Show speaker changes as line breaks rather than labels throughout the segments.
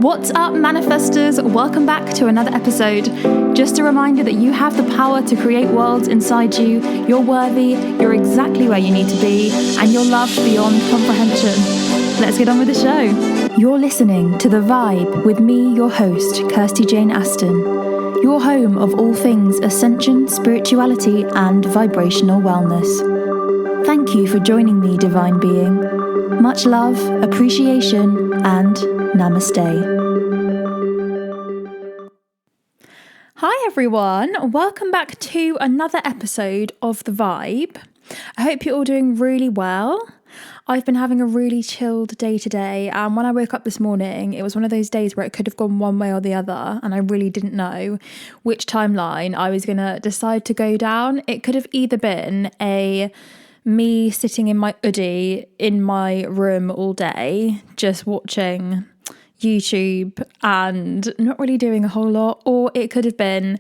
What's up, manifestors? Welcome back to another episode. Just a reminder that you have the power to create worlds inside you. You're worthy, you're exactly where you need to be, and you're loved beyond comprehension. Let's get on with the show. You're listening to The Vibe with me, your host, Kirsty Jane Aston, your home of all things ascension, spirituality, and vibrational wellness. Thank you for joining me, divine being. Much love, appreciation, and namaste. Hi everyone, welcome back to another episode of The Vibe. I hope you're all doing really well. I've been having a really chilled day today, and when I woke up this morning, it was one of those days where it could have gone one way or the other, and I really didn't know which timeline I was going to decide to go down. It could have either been me sitting in my hoodie in my room all day, just watching YouTube and not really doing a whole lot, or it could have been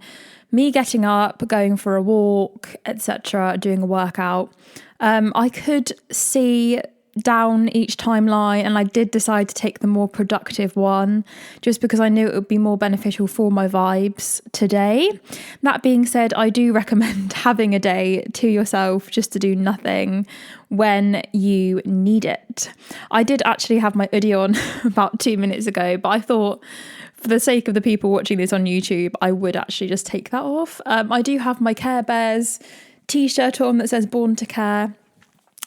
me getting up, going for a walk, etc., doing a workout. I could see down each timeline, and I did decide to take the more productive one just because I knew it would be more beneficial for my vibes today. That being said, I do recommend having a day to yourself just to do nothing when you need it. I did actually have my hoodie on about 2 minutes ago, but I thought for the sake of the people watching this on YouTube, I would actually just take that off. I do have my Care Bears t-shirt on that says Born to Care.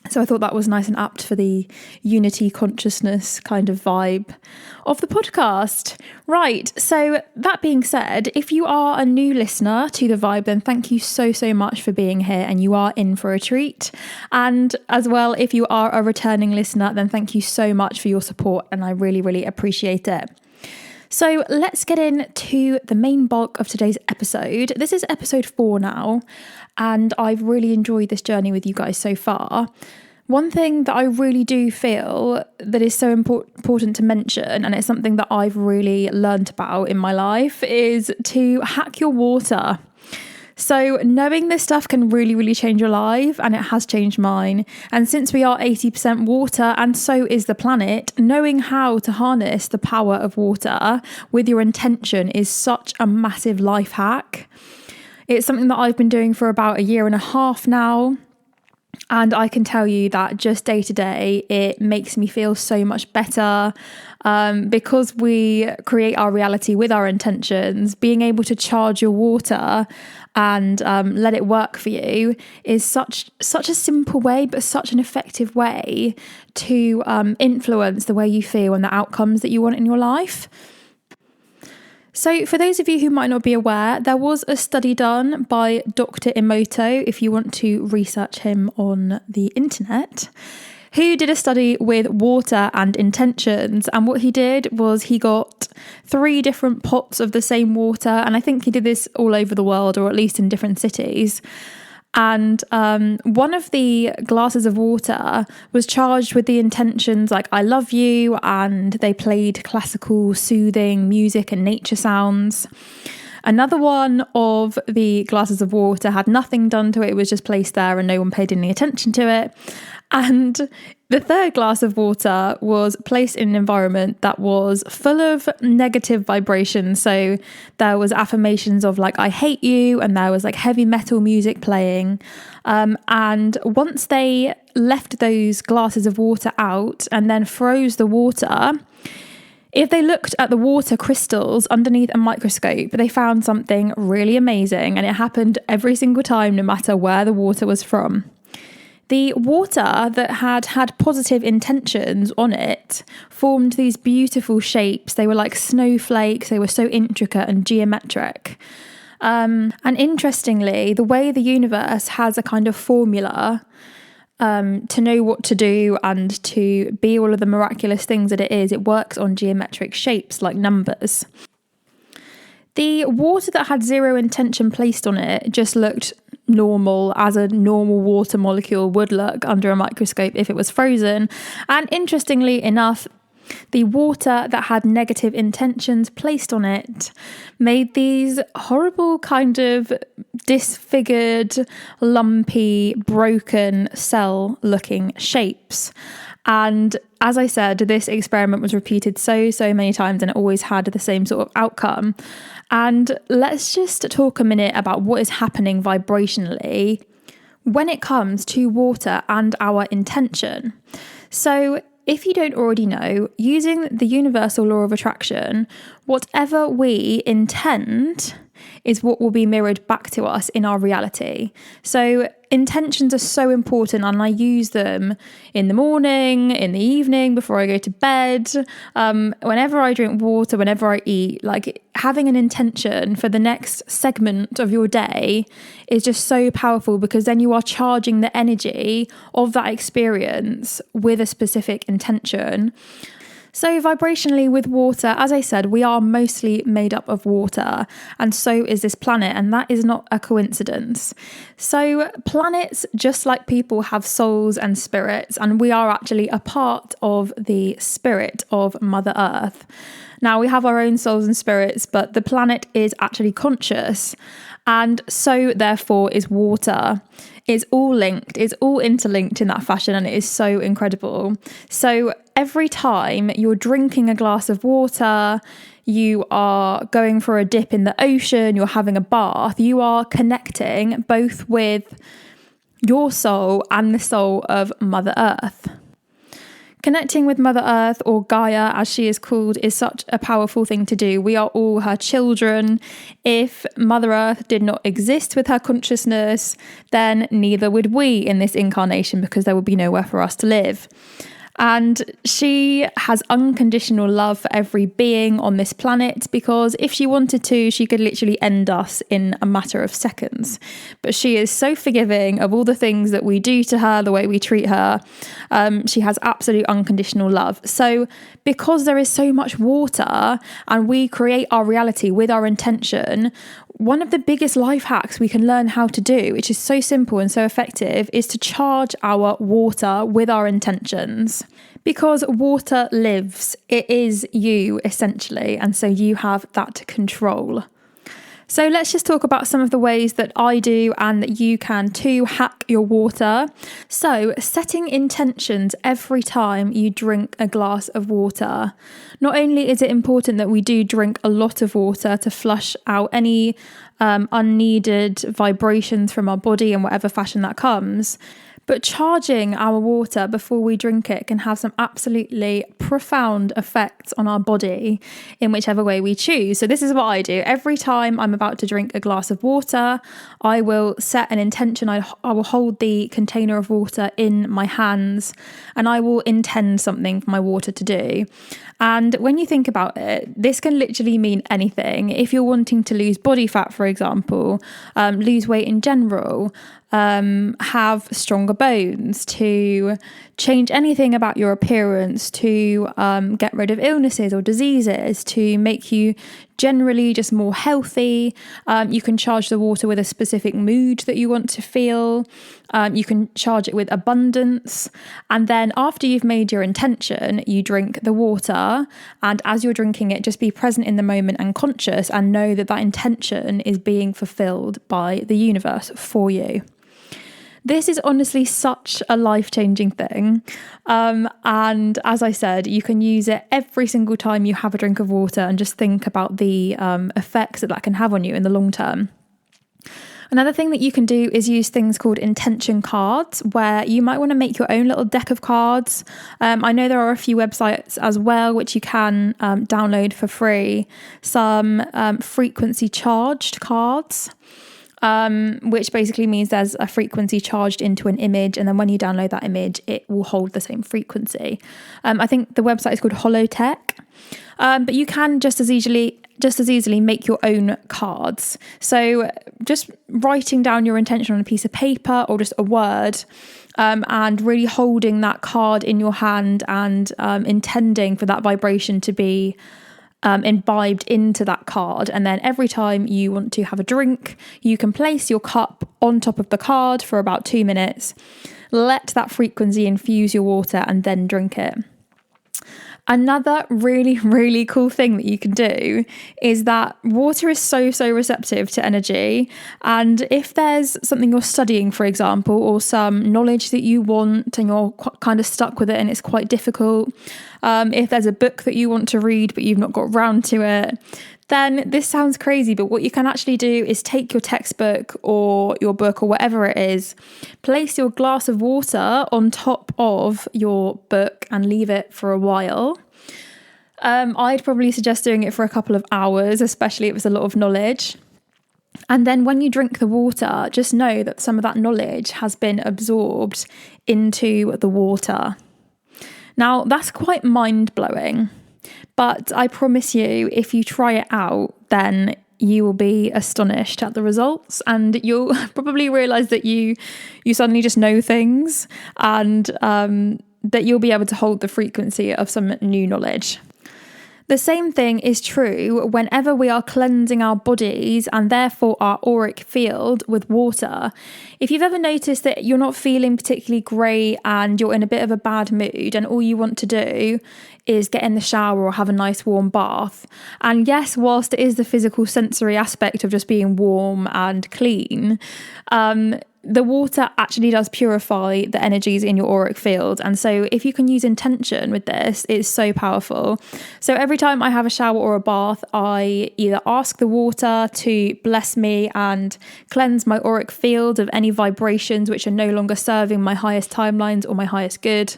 So I thought that was nice and apt for the unity consciousness kind of vibe of the podcast. Right, so that being said, if you are a new listener to The Vibe, then thank you so much for being here, and you are in for a treat. And as well, if you are a returning listener, then thank you so much for your support, and I really appreciate it. So let's get into the main bulk of today's episode. This is episode 4 now, and I've really enjoyed this journey with you guys so far. One thing that I really do feel that is so important to mention, and it's something that I've really learned about in my life, is to hack your water. So knowing this stuff can really change your life, and it has changed mine. And since we are 80% water, and so is the planet, knowing how to harness the power of water with your intention is such a massive life hack. It's something that I've been doing for about 1.5 years now. And I can tell you that just day to day, it makes me feel so much better because we create our reality with our intentions. Being able to charge your water and let it work for you is such a simple way, but such an effective way to influence the way you feel and the outcomes that you want in your life. So for those of you who might not be aware, there was a study done by Dr. Emoto, if you want to research him on the internet, who did a study with water and intentions. And what he did was he got 3 different pots of the same water. And I think he did this all over the world, or at least in different cities. And one of the glasses of water was charged with the intentions like I love you, and they played classical soothing music and nature sounds. Another one of the glasses of water had nothing done to it. It was just placed there and no one paid any attention to it. And the third glass of water was placed in an environment that was full of negative vibrations. So there was affirmations of like, I hate you. And there was like heavy metal music playing. And once they left those glasses of water out and then froze the water, if they looked at the water crystals underneath a microscope, they found something really amazing. And it happened every single time, no matter where the water was from. The water that had positive intentions on it formed these beautiful shapes. They were like snowflakes. They were so intricate and geometric. And interestingly, the way the universe has a kind of formula to know what to do and to be all of the miraculous things that it is, it works on geometric shapes like numbers. The water that had 0 intention placed on it just looked normal, as a normal water molecule would look under a microscope if it was frozen. And interestingly enough, the water that had negative intentions placed on it made these horrible kind of disfigured, lumpy, broken cell looking shapes. And as I said, this experiment was repeated so many times and it always had the same sort of outcome. And let's just talk a minute about what is happening vibrationally when it comes to water and our intention. So if you don't already know, using the universal law of attraction, whatever we intend is what will be mirrored back to us in our reality. So intentions are so important, and I use them in the morning, in the evening, before I go to bed, whenever I drink water, whenever I eat. Like, having an intention for the next segment of your day is just so powerful, because then you are charging the energy of that experience with a specific intention. So vibrationally with water, as I said, we are mostly made up of water, and so is this planet, and that is not a coincidence. So planets, just like people, have souls and spirits, and we are actually a part of the spirit of Mother Earth. Now, we have our own souls and spirits, but the planet is actually conscious, and so therefore is water. It's all linked, it's all interlinked in that fashion, and it is so incredible. So every time you're drinking a glass of water, you are going for a dip in the ocean, you're having a bath, you are connecting both with your soul and the soul of Mother Earth. Connecting with Mother Earth, or Gaia as she is called, is such a powerful thing to do. We are all her children. If Mother Earth did not exist with her consciousness, then neither would we in this incarnation, because there would be nowhere for us to live. And she has unconditional love for every being on this planet, because if she wanted to, she could literally end us in a matter of seconds. But she is so forgiving of all the things that we do to her, the way we treat her. She has absolute unconditional love. So because there is so much water and we create our reality with our intention, one of the biggest life hacks we can learn how to do, which is so simple and so effective, is to charge our water with our intentions. Because water lives, it is you essentially, and so you have that control. So let's just talk about some of the ways that I do and that you can too hack your water. So setting intentions every time you drink a glass of water. Not only is it important that we do drink a lot of water to flush out any unneeded vibrations from our body in whatever fashion that comes, but charging our water before we drink it can have some absolutely profound effects on our body in whichever way we choose. So this is what I do. Every time I'm about to drink a glass of water, I will set an intention. I will hold the container of water in my hands and I will intend something for my water to do. And when you think about it, this can literally mean anything. If you're wanting to lose body fat, for example, lose weight in general, have stronger bones, to change anything about your appearance, to get rid of illnesses or diseases, to make you generally just more healthy. You can charge the water with a specific mood that you want to feel. You can charge it with abundance. And then after you've made your intention, you drink the water. And as you're drinking it, just be present in the moment and conscious, and know that that intention is being fulfilled by the universe for you. This is honestly such a life-changing thing. And as I said, you can use it every single time you have a drink of water, and just think about the effects that can have on you in the long term. Another thing that you can do is use things called intention cards, where you might want to make your own little deck of cards. I know there are a few websites as well which you can download for free. Some frequency charged cards, which basically means there's a frequency charged into an image, and then when you download that image, it will hold the same frequency. I think the website is called Holotech, but you can just as easily make your own cards. So just writing down your intention on a piece of paper or just a word, and really holding that card in your hand and intending for that vibration to be imbibed into that card. And then every time you want to have a drink, you can place your cup on top of the card for about 2 minutes, let that frequency infuse your water, and then drink it. Another really, really cool thing that you can do is that water is so receptive to energy. And if there's something you're studying, for example, or some knowledge that you want and you're kind of stuck with it and it's quite difficult, if there's a book that you want to read but you've not got round to it, then this sounds crazy, but what you can actually do is take your textbook or your book or whatever it is, place your glass of water on top of your book and leave it for a while. I'd probably suggest doing it for a couple of hours, especially if it's a lot of knowledge. And then when you drink the water, just know that some of that knowledge has been absorbed into the water. Now, that's quite mind-blowing. But I promise you, if you try it out, then you will be astonished at the results, and you'll probably realise that you suddenly just know things, and that you'll be able to hold the frequency of some new knowledge. The same thing is true whenever we are cleansing our bodies and therefore our auric field with water. If you've ever noticed that you're not feeling particularly great and you're in a bit of a bad mood and all you want to do is get in the shower or have a nice warm bath. And yes, whilst it is the physical sensory aspect of just being warm and clean, the water actually does purify the energies in your auric field. And so if you can use intention with this, it's so powerful. So every time I have a shower or a bath, I either ask the water to bless me and cleanse my auric field of any vibrations which are no longer serving my highest timelines or my highest good.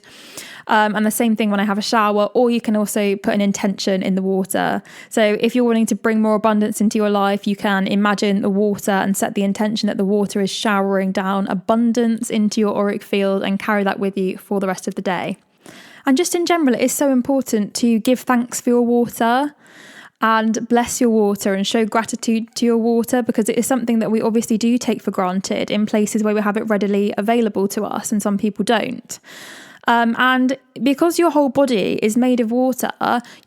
And the same thing when I have a shower, or you can also put an intention in the water. So if you're wanting to bring more abundance into your life, you can imagine the water and set the intention that the water is showering down abundance into your auric field and carry that with you for the rest of the day. And just in general, it is so important to give thanks for your water and bless your water and show gratitude to your water, because it is something that we obviously do take for granted in places where we have it readily available to us and some people don't. And because your whole body is made of water,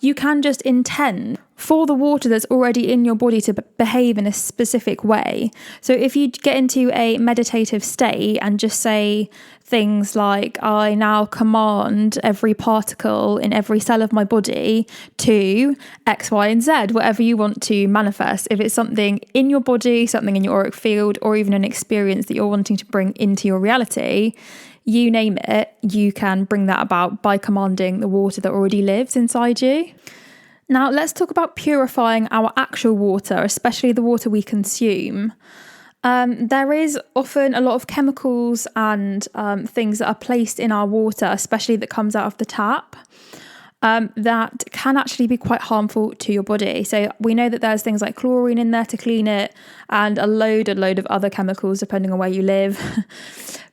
you can just intend for the water that's already in your body to behave in a specific way. So if you get into a meditative state and just say things like, I now command every particle in every cell of my body to X, Y, and Z, whatever you want to manifest. If it's something in your body, something in your auric field, or even an experience that you're wanting to bring into your reality, you name it, you can bring that about by commanding the water that already lives inside you. Now, let's talk about purifying our actual water, especially the water we consume. There is often a lot of chemicals and things that are placed in our water, especially that comes out of the tap, that can actually be quite harmful to your body. So we know that there's things like chlorine in there to clean it, and a load of other chemicals depending on where you live.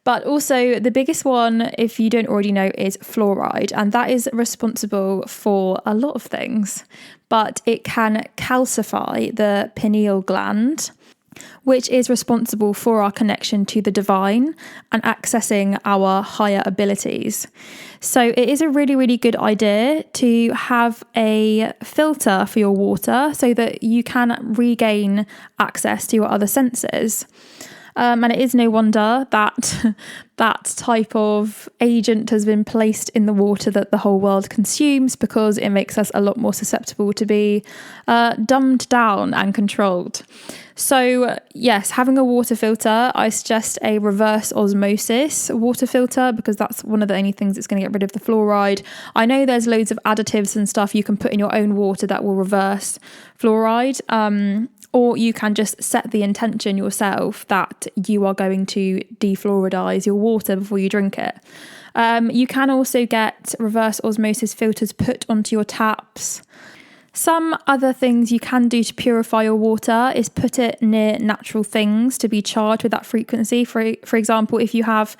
But also the biggest one, if you don't already know, is fluoride. And that is responsible for a lot of things. But it can calcify the pineal gland, which is responsible for our connection to the divine and accessing our higher abilities. So it is a really, really good idea to have a filter for your water so that you can regain access to your other senses. And it is no wonder that that type of agent has been placed in the water that the whole world consumes, because it makes us a lot more susceptible to be dumbed down and controlled. So yes, having a water filter, I suggest a reverse osmosis water filter, because that's one of the only things that's going to get rid of the fluoride. I know there's loads of additives and stuff you can put in your own water that will reverse fluoride. Or you can just set the intention yourself that you are going to defluoridize your water before you drink it. You can also get reverse osmosis filters put onto your taps. Some other things you can do to purify your water is put it near natural things to be charged with that frequency. For example, if you have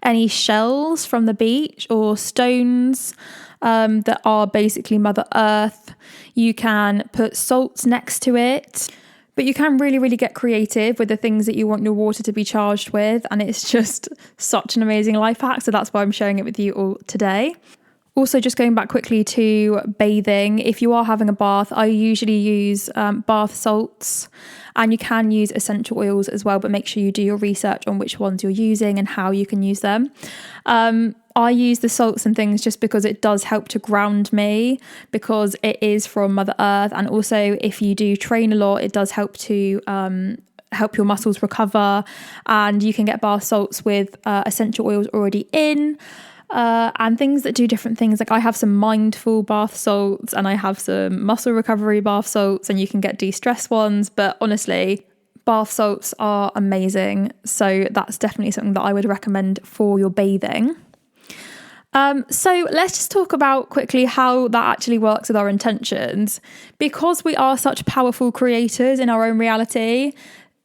any shells from the beach or stones that are basically Mother Earth, you can put salts next to it. But you can really, really get creative with the things that you want your water to be charged with. And it's just such an amazing life hack. So that's why I'm sharing it with you all today. Also, just going back quickly to bathing, if you are having a bath, I usually use bath salts, and you can use essential oils as well, but make sure you do your research on which ones you're using and how you can use them. I use the salts and things just because it does help to ground me, because it is from Mother Earth. And also, if you do train a lot, it does help to help your muscles recover. And you can get bath salts with essential oils already in, and things that do different things. Like I have some mindful bath salts and I have some muscle recovery bath salts, and you can get de-stress ones. But honestly, bath salts are amazing. So that's definitely something that I would recommend for your bathing. So let's just talk about quickly how that actually works with our intentions. Because we are such powerful creators in our own reality,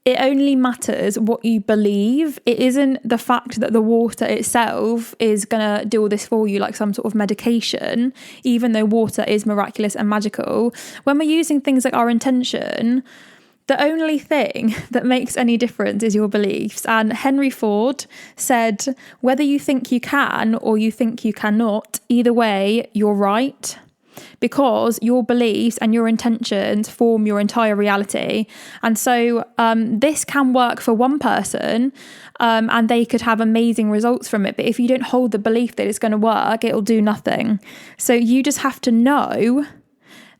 it only matters what you believe. It isn't the fact that the water itself is going to do all this for you, like some sort of medication, even though water is miraculous and magical. When we're using things like our intention, the only thing that makes any difference is your beliefs. And Henry Ford said, whether you think you can or you think you cannot, either way, you're right. Because your beliefs and your intentions form your entire reality. And so this can work for one person, and they could have amazing results from it. But if you don't hold the belief that it's going to work, it'll do nothing. So you just have to know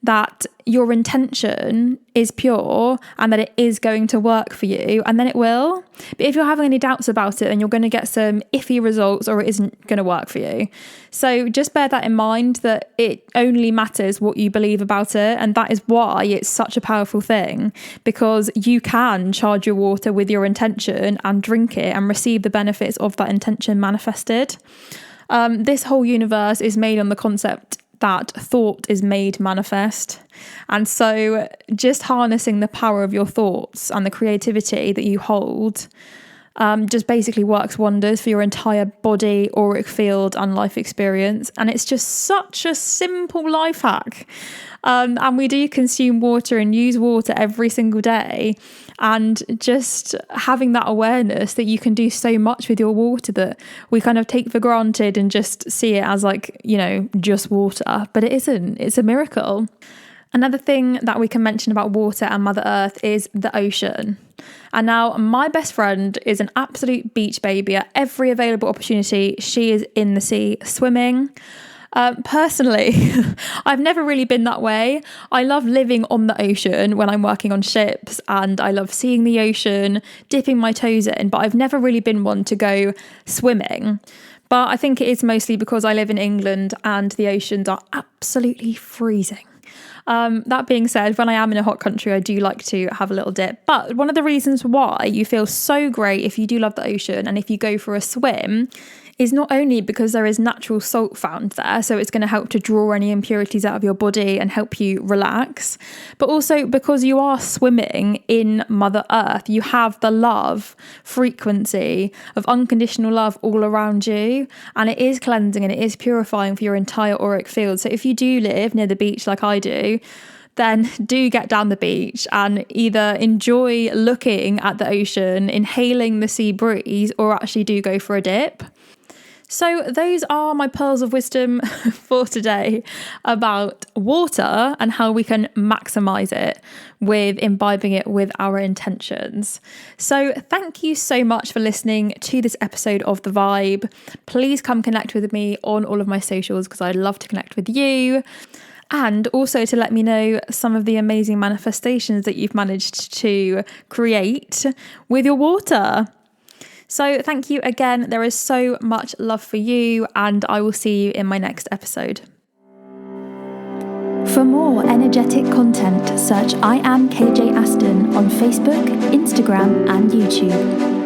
that your intention is pure and that it is going to work for you, and then it will. But if you're having any doubts about it, then you're going to get some iffy results, or it isn't going to work for you. So just bear that in mind, that it only matters what you believe about it. And that is why it's such a powerful thing, because you can charge your water with your intention and drink it and receive the benefits of that intention manifested. This whole universe is made on the concept that thought is made manifest. And so just harnessing the power of your thoughts and the creativity that you hold just basically works wonders for your entire body, auric field and life experience. And it's just such a simple life hack. And we do consume water and use water every single day. And just having that awareness that you can do so much with your water that we kind of take for granted and just see it as like, you know, just water. But it isn't. It's a miracle. Another thing that we can mention about water and Mother Earth is the ocean. And now my best friend is an absolute beach baby. At every available opportunity, she is in the sea swimming. Personally, I've never really been that way. I love living on the ocean when I'm working on ships, and I love seeing the ocean, dipping my toes in, but I've never really been one to go swimming. But I think it is mostly because I live in England and the oceans are absolutely freezing. That being said, when I am in a hot country, I do like to have a little dip. But one of the reasons why you feel so great if you do love the ocean and if you go for a swim is not only because there is natural salt found there, so it's going to help to draw any impurities out of your body and help you relax, but also because you are swimming in Mother Earth. You have the love frequency of unconditional love all around you, and it is cleansing and it is purifying for your entire auric field. So if you do live near the beach like I do, then do get down the beach and either enjoy looking at the ocean, inhaling the sea breeze, or actually do go for a dip. So those are my pearls of wisdom for today about water and how we can maximize it with imbibing it with our intentions. So thank you so much for listening to this episode of The Vibe. Please come connect with me on all of my socials, because I'd love to connect with you. And also to let me know some of the amazing manifestations that you've managed to create with your water. So thank you again. There is so much love for you, and I will see you in my next episode. For more energetic content, search I Am KJ Aston on Facebook, Instagram, and YouTube.